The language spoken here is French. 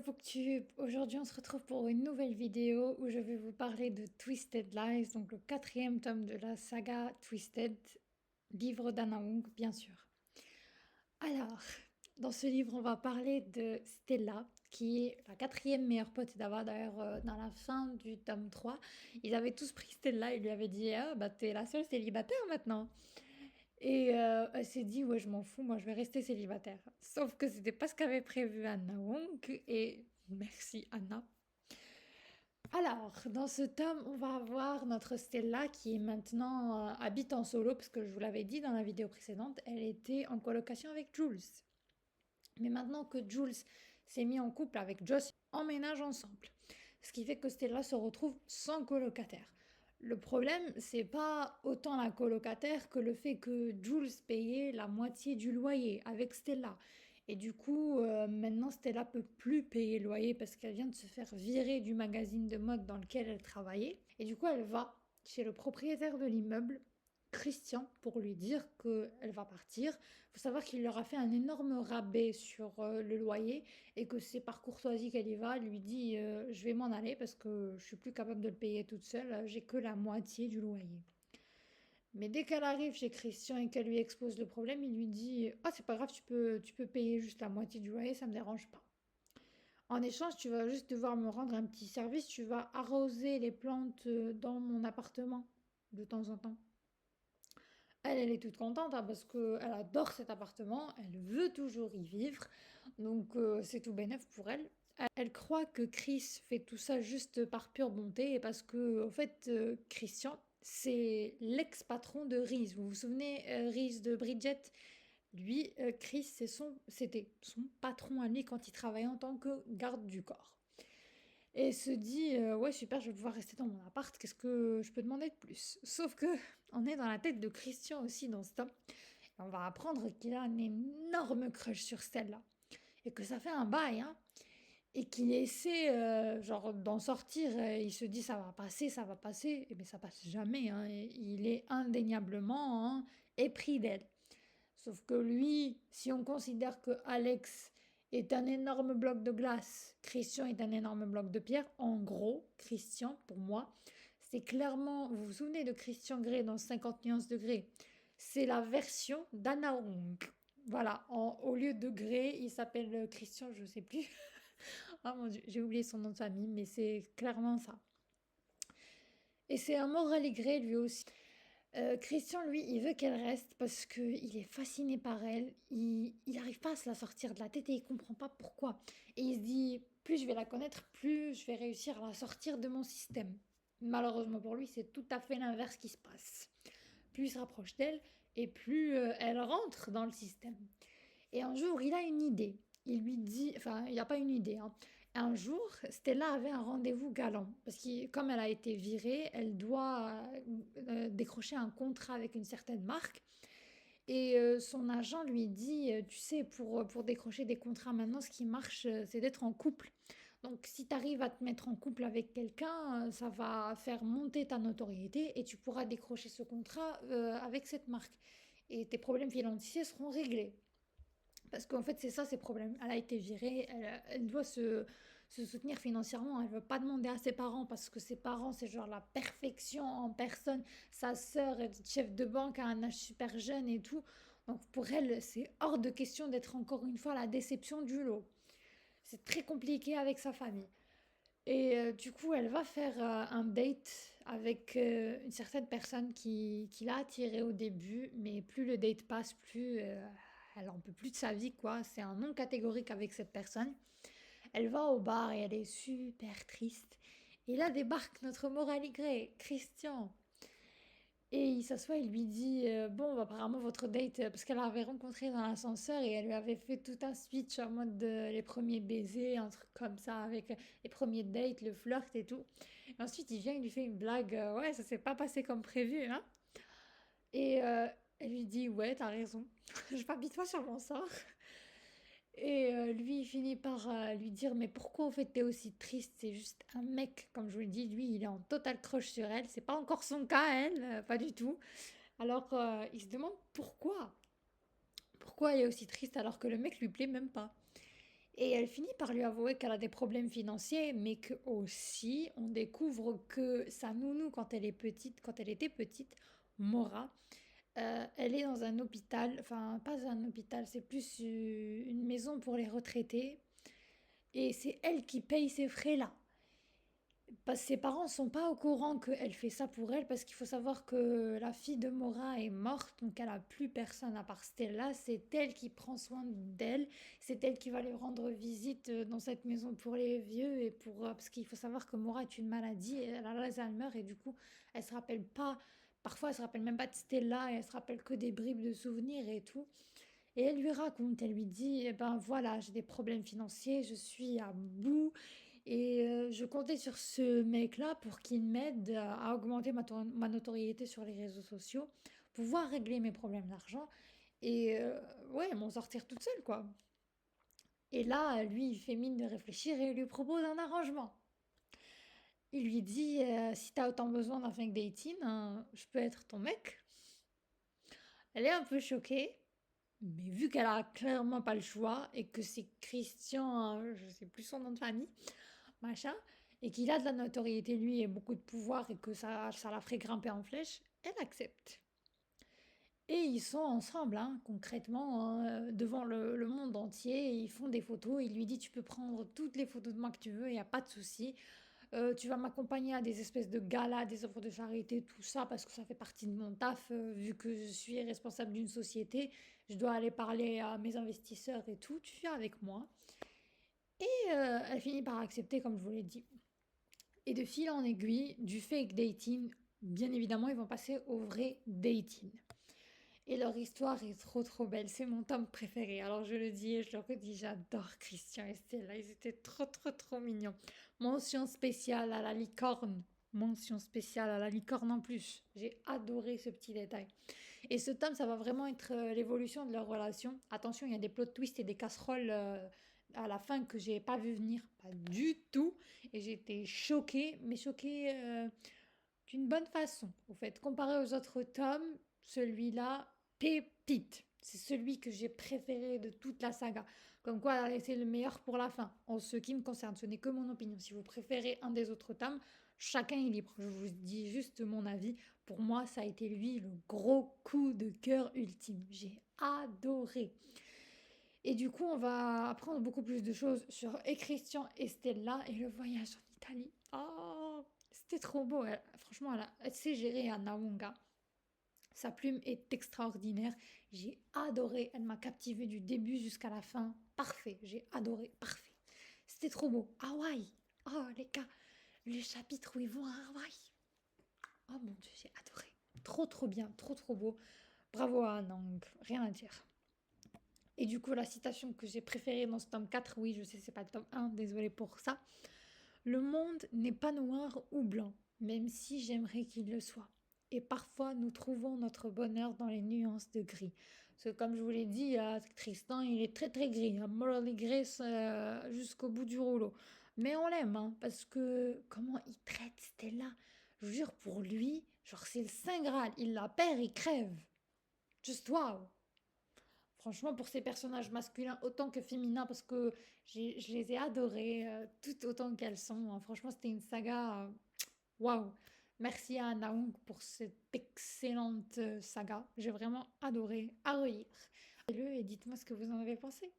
BookTube, aujourd'hui on se retrouve pour une nouvelle vidéo où je vais vous parler de Twisted Lies, donc le quatrième tome de la saga Twisted, livre d'Anna Wong bien sûr. Alors, dans ce livre on va parler de Stella, qui est la quatrième meilleure pote d'Ava. D'ailleurs, dans la fin du tome 3, ils avaient tous pris Stella et lui avaient dit «Ah bah t'es la seule célibataire maintenant». Et elle s'est dit ouais je m'en fous, moi je vais rester célibataire. Sauf que c'était pas ce qu'avait prévu Anna Wong et merci Anna. Alors, dans ce tome, on va avoir notre Stella qui maintenant habite en solo parce que je vous l'avais dit dans la vidéo précédente, elle était en colocation avec Jules. Mais maintenant que Jules s'est mis en couple avec Joss, ils emménagent ensemble. Ce qui fait que Stella se retrouve sans colocataire. Le problème, c'est pas autant la colocataire que le fait que Jules payait la moitié du loyer avec Stella. Et du coup, maintenant Stella peut plus payer le loyer parce qu'elle vient de se faire virer du magazine de mode dans lequel elle travaillait. Et du coup, elle va chez le propriétaire de l'immeuble, Christian, pour lui dire qu'elle va partir. Il faut savoir qu'il leur a fait un énorme rabais sur le loyer et que c'est par courtoisie qu'elle y va. Elle lui dit je vais m'en aller parce que je suis plus capable de le payer toute seule, j'ai que la moitié du loyer. Mais dès qu'elle arrive chez Christian et qu'elle lui expose le problème, il lui dit ah c'est pas grave, tu peux payer juste la moitié du loyer, ça me dérange pas. En échange, tu vas juste devoir me rendre un petit service, tu vas arroser les plantes dans mon appartement de temps en temps. Elle est toute contente hein, parce qu'elle adore cet appartement, elle veut toujours y vivre, donc c'est tout bénef pour elle. Elle croit que Chris fait tout ça juste par pure bonté et parce que, en fait, Christian, c'est l'ex-patron de Reese. Vous vous souvenez, Reese de Bridget? Lui, Chris, c'était son patron à lui quand il travaillait en tant que garde du corps. Et se dit ouais super je vais pouvoir rester dans mon appart, qu'est-ce que je peux demander de plus? Sauf que on est dans la tête de Christian aussi dans ce temps. Et on va apprendre qu'il a un énorme crush sur Stella. Et que ça fait un bail, hein. Et qu'il essaie genre d'en sortir. Il se dit ça va passer. Et mais ça passe jamais, hein. Et il est indéniablement hein, épris d'elle. Sauf que lui, si on considère que Alex est un énorme bloc de glace, Christian est un énorme bloc de pierre, en gros, Christian, pour moi, c'est clairement, vous vous souvenez de Christian Grey dans 50 nuances de Grey, c'est la version d'Anna Hong. Voilà, au lieu de Grey, il s'appelle Christian, je sais plus. Ah mon dieu, j'ai oublié son nom de famille, mais c'est clairement ça. Et c'est un moral Grey lui aussi. Christian, lui, il veut qu'elle reste parce qu'il est fasciné par elle. Il n'arrive pas à se la sortir de la tête et il comprend pas pourquoi. Et il se dit, plus je vais la connaître, plus je vais réussir à la sortir de mon système. Malheureusement pour lui, c'est tout à fait l'inverse qui se passe. Plus il se rapproche d'elle et plus elle rentre dans le système. Et un jour, il a une idée. Il lui dit, enfin, il n'y a pas une idée, hein. Un jour, Stella avait un rendez-vous galant parce que comme elle a été virée, elle doit décrocher un contrat avec une certaine marque. Et son agent lui dit, tu sais, pour décrocher des contrats maintenant, ce qui marche, c'est d'être en couple. Donc si tu arrives à te mettre en couple avec quelqu'un, ça va faire monter ta notoriété et tu pourras décrocher ce contrat avec cette marque. Et tes problèmes financiers seront réglés. Parce qu'en fait, c'est ça ses problèmes. Elle a été virée, elle doit se soutenir financièrement. Elle ne veut pas demander à ses parents parce que ses parents, c'est genre la perfection en personne. Sa sœur est chef de banque à un âge super jeune et tout. Donc pour elle, c'est hors de question d'être encore une fois la déception du lot. C'est très compliqué avec sa famille. Et du coup, elle va faire un date avec une certaine personne qui l'a attirée au début, mais plus le date passe, plus elle en peut plus de sa vie, quoi. C'est un non catégorique avec cette personne. Elle va au bar et elle est super triste. Et là débarque notre moral Grey, Christian. Et il s'assoit, il lui dit bon, bah, apparemment votre date, parce qu'elle l'avait rencontré dans l'ascenseur et elle lui avait fait tout un speech en mode les premiers baisers, un truc comme ça, avec les premiers dates, le flirt et tout. Et ensuite, il vient, il lui fait une blague ouais, ça s'est pas passé comme prévu, hein. Et elle lui dit ouais, t'as raison, je m'habille-toi sur mon sort. Et lui, il finit par lui dire mais pourquoi au fait t'es aussi triste? C'est juste un mec, comme je vous le dis, lui, il est en total crush sur elle. C'est pas encore son cas, elle, pas du tout. Alors, il se demande pourquoi. Pourquoi elle est aussi triste alors que le mec lui plaît même pas. Et elle finit par lui avouer qu'elle a des problèmes financiers, mais que aussi on découvre que sa nounou, quand elle est petite, quand elle était petite, Mora, elle est dans un hôpital, enfin pas un hôpital, c'est plus une maison pour les retraités, et c'est elle qui paye ces frais-là. Parce que ses parents sont pas au courant qu'elle fait ça pour elle, parce qu'il faut savoir que la fille de Mora est morte, donc elle a plus personne à part Stella. C'est elle qui prend soin d'elle, c'est elle qui va lui rendre visite dans cette maison pour les vieux et pour parce qu'il faut savoir que Mora est une maladie, elle a l'Alzheimer et du coup elle se rappelle pas. Parfois elle se rappelle même pas de Stella et elle se rappelle que des bribes de souvenirs et tout. Et elle lui raconte, elle lui dit, eh ben voilà, j'ai des problèmes financiers, je suis à bout et je comptais sur ce mec-là pour qu'il m'aide à augmenter ma notoriété sur les réseaux sociaux, pouvoir régler mes problèmes d'argent et ouais, m'en sortir toute seule, quoi. Et là, lui, il fait mine de réfléchir et il lui propose un arrangement. Il lui dit, si t'as autant besoin d'un fake dating, je peux être ton mec. Elle est un peu choquée, mais vu qu'elle a clairement pas le choix et que c'est Christian, je sais plus son nom de famille, machin, et qu'il a de la notoriété lui et beaucoup de pouvoir et que ça la ferait grimper en flèche, elle accepte. Et ils sont ensemble, hein, concrètement, hein, devant le monde entier. Ils font des photos. Il lui dit tu peux prendre toutes les photos de moi que tu veux, il n'y a pas de souci. Tu vas m'accompagner à des espèces de galas, des œuvres de charité, tout ça, parce que ça fait partie de mon taf, vu que je suis responsable d'une société, je dois aller parler à mes investisseurs et tout, tu viens avec moi. Et elle finit par accepter, comme je vous l'ai dit. Et de fil en aiguille, du fake dating, bien évidemment, ils vont passer au vrai dating. Et leur histoire est trop trop belle, c'est mon tome préféré. Alors je le dis et je le redis, j'adore Christian et Stella, ils étaient trop trop trop mignons. Mention spéciale à la licorne, mention spéciale à la licorne en plus. J'ai adoré ce petit détail. Et ce tome, ça va vraiment être l'évolution de leur relation. Attention, il y a des plot twists et des casseroles à la fin que j'ai pas vu venir, pas du tout. Et j'étais choquée, mais choquée d'une bonne façon. Au fait, comparé aux autres tomes, celui-là, pépite. C'est celui que j'ai préféré de toute la saga. Comme quoi, elle a laissé le meilleur pour la fin. En ce qui me concerne, ce n'est que mon opinion. Si vous préférez un des autres tomes, chacun est libre. Je vous dis juste mon avis. Pour moi, ça a été lui le gros coup de cœur ultime. J'ai adoré. Et du coup, on va apprendre beaucoup plus de choses sur et Christian et Stella et le voyage en Italie. Oh, c'était trop beau. Franchement, elle sait gérer à Naunga. Sa plume est extraordinaire. J'ai adoré. Elle m'a captivée du début jusqu'à la fin. Parfait. J'ai adoré. Parfait. C'était trop beau. Hawaï. Oh, les gars. Le chapitre où ils vont à Hawaï. Oh mon dieu, j'ai adoré. Trop, trop bien. Trop, trop beau. Bravo à Nang. Rien à dire. Et du coup, la citation que j'ai préférée dans ce tome 4, oui, je sais, c'est pas le tome 1, désolé pour ça. Le monde n'est pas noir ou blanc, même si j'aimerais qu'il le soit. Et parfois, nous trouvons notre bonheur dans les nuances de gris. Parce que comme je vous l'ai dit, Tristan, il est très très gris. Morally Grace jusqu'au bout du rouleau. Mais on l'aime, hein, parce que comment il traite Stella. Je vous jure, pour lui, genre c'est le Saint Graal. Il la perd, il crève. Just wow. Franchement, pour ces personnages masculins autant que féminins, parce que je les ai adorés, toutes autant qu'elles sont, hein. Franchement, c'était une saga. Waouh! Merci à Naoung pour cette excellente saga. J'ai vraiment adoré à relire. Et dites-moi ce que vous en avez pensé.